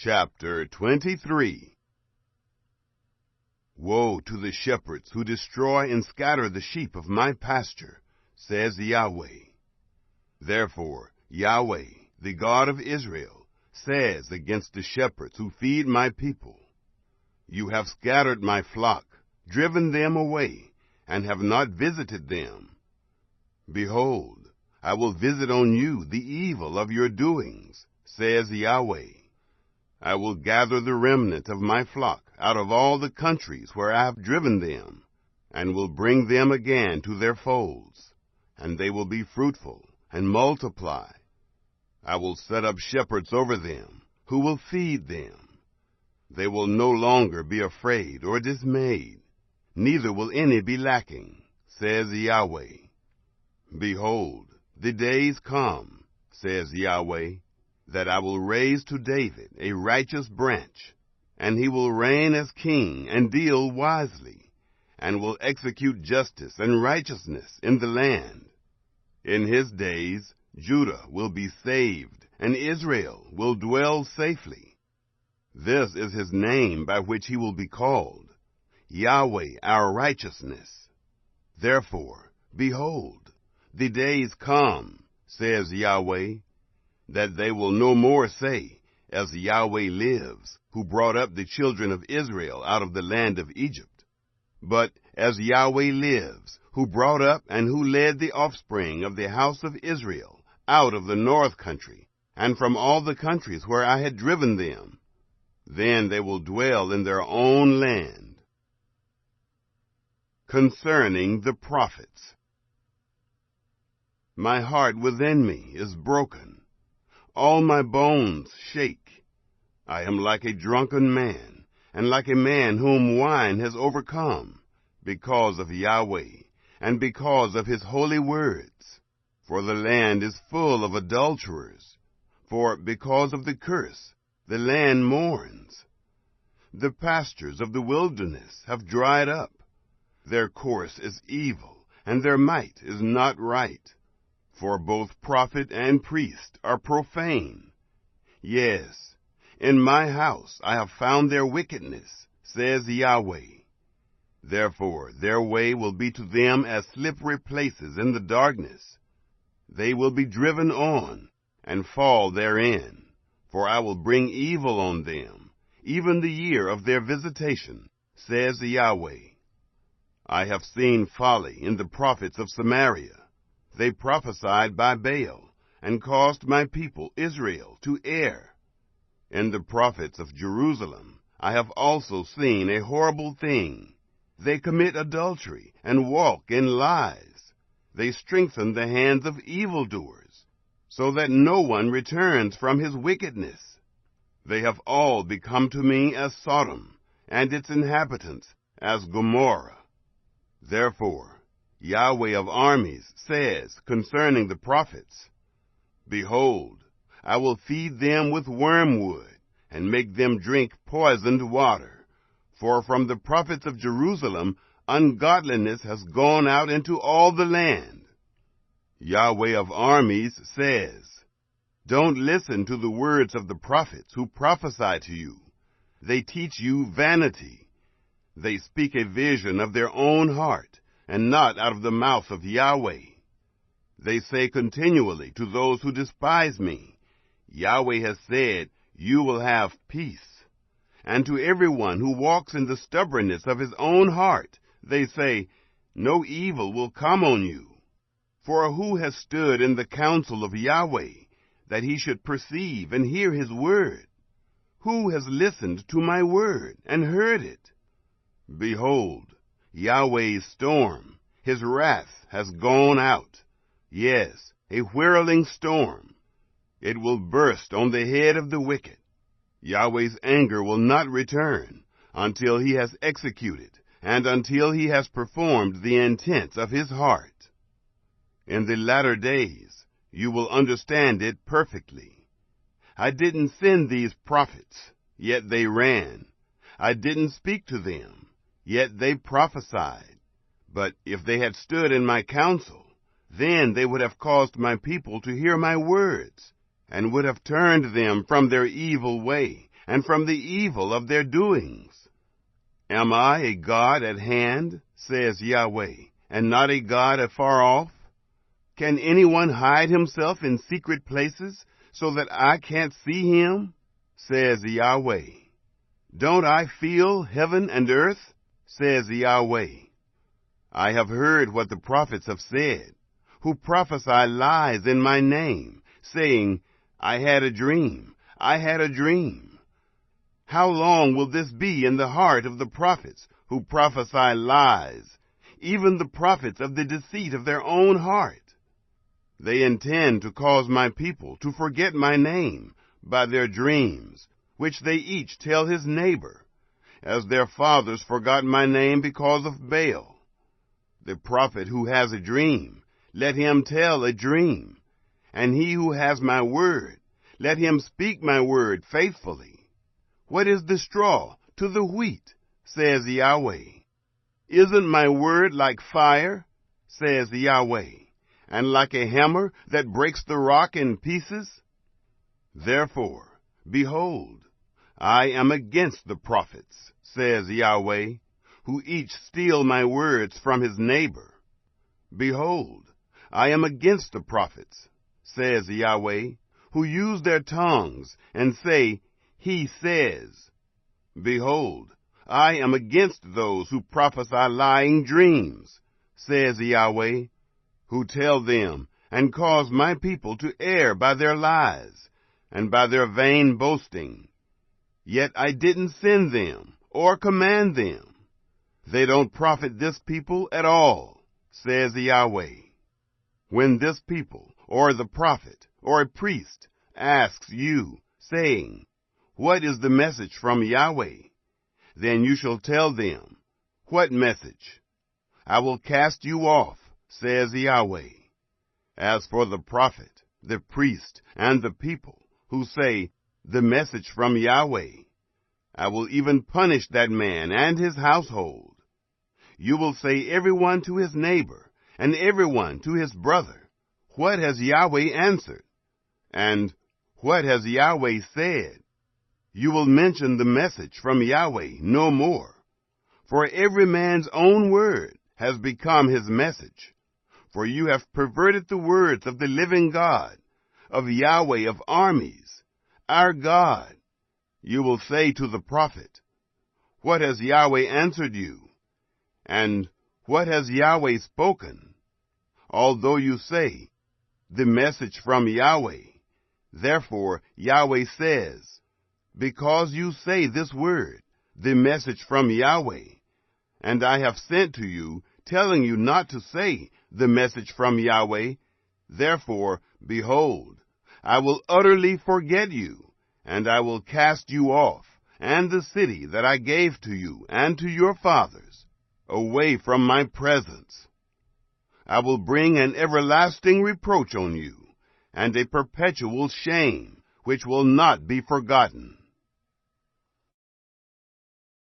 Chapter 23. Woe to the shepherds who destroy and scatter the sheep of my pasture, says Yahweh. Therefore Yahweh, the God of Israel, says against the shepherds who feed my people, You have scattered my flock, driven them away, and have not visited them. Behold, I will visit on you the evil of your doings, says Yahweh. I will gather the remnant of my flock out of all the countries where I have driven them, and will bring them again to their folds, and they will be fruitful and multiply. I will set up shepherds over them, who will feed them. They will no longer be afraid or dismayed, neither will any be lacking, says Yahweh. Behold, the days come, says Yahweh, that I will raise to David a righteous branch, and he will reign as king and deal wisely, and will execute justice and righteousness in the land. In his days Judah will be saved, and Israel will dwell safely. This is his name by which he will be called, Yahweh our righteousness. Therefore, behold, the days come, says Yahweh, that they will no more say, As Yahweh lives, who brought up the children of Israel out of the land of Egypt, but as Yahweh lives, who brought up and who led the offspring of the house of Israel out of the north country, and from all the countries where I had driven them. Then they will dwell in their own land. Concerning the prophets. My heart within me is broken. All my bones shake. I am like a drunken man, and like a man whom wine has overcome, because of Yahweh, and because of his holy words. For the land is full of adulterers. For because of the curse, the land mourns. The pastures of the wilderness have dried up. Their course is evil, and their might is not right. For both prophet and priest are profane. Yes, in my house I have found their wickedness, says Yahweh. Therefore their way will be to them as slippery places in the darkness. They will be driven on, and fall therein. For I will bring evil on them, even the year of their visitation, says Yahweh. I have seen folly in the prophets of Samaria. They prophesied by Baal, and caused my people Israel to err. In the prophets of Jerusalem I have also seen a horrible thing. They commit adultery, and walk in lies. They strengthen the hands of evildoers, so that no one returns from his wickedness. They have all become to me as Sodom, and its inhabitants as Gomorrah. Therefore Yahweh of armies says concerning the prophets, Behold, I will feed them with wormwood, and make them drink poisoned water. For from the prophets of Jerusalem ungodliness has gone out into all the land. Yahweh of armies says, Don't listen to the words of the prophets who prophesy to you. They teach you vanity. They speak a vision of their own heart, and not out of the mouth of Yahweh. They say continually to those who despise me, Yahweh has said, You will have peace. And to everyone who walks in the stubbornness of his own heart, they say, No evil will come on you. For who has stood in the counsel of Yahweh, that he should perceive and hear his word? Who has listened to my word and heard it? Behold, Yahweh's storm, his wrath, has gone out. Yes, a whirling storm. It will burst on the head of the wicked. Yahweh's anger will not return until he has executed, and until he has performed the intents of his heart. In the latter days you will understand it perfectly. I didn't send these prophets, yet they ran. I didn't speak to them, yet they prophesied. But if they had stood in my counsel, then they would have caused my people to hear my words, and would have turned them from their evil way, and from the evil of their doings. Am I a God at hand, says Yahweh, and not a God afar off? Can anyone hide himself in secret places so that I can't see him? Says Yahweh. Don't I feel heaven and earth? Says Yahweh. I have heard what the prophets have said, who prophesy lies in my name, saying, I had a dream, I had a dream. How long will this be in the heart of the prophets who prophesy lies, even the prophets of the deceit of their own heart? They intend to cause my people to forget my name by their dreams, which they each tell his neighbor, as their fathers forgot my name because of Baal. The prophet who has a dream, let him tell a dream, and he who has my word, let him speak my word faithfully. What is the straw to the wheat, says Yahweh? Isn't my word like fire, says Yahweh, and like a hammer that breaks the rock in pieces? Therefore, behold, I am against the prophets, says Yahweh, who each steal my words from his neighbor. Behold, I am against the prophets, says Yahweh, who use their tongues and say, He says. Behold, I am against those who prophesy lying dreams, says Yahweh, who tell them and cause my people to err by their lies and by their vain boasting. Yet I didn't send them or command them. They don't profit this people at all, says Yahweh. When this people, or the prophet, or a priest, asks you, saying, What is the message from Yahweh? Then you shall tell them, What message? I will cast you off, says Yahweh. As for the prophet, the priest, and the people, who say, The message from Yahweh, I will even punish that man and his household. You will say everyone to his neighbor, and everyone to his brother, What has Yahweh answered? And what has Yahweh said? You will mention the message from Yahweh no more. For every man's own word has become his message. For you have perverted the words of the living God, of Yahweh of armies, our God. You will say to the prophet, What has Yahweh answered you? And what has Yahweh spoken? Although you say, The message from Yahweh, therefore Yahweh says, Because you say this word, the message from Yahweh, and I have sent to you, telling you not to say, the message from Yahweh, therefore, behold, I will utterly forget you, and I will cast you off, and the city that I gave to you and to your fathers, away from my presence. I will bring an everlasting reproach on you, and a perpetual shame, which will not be forgotten.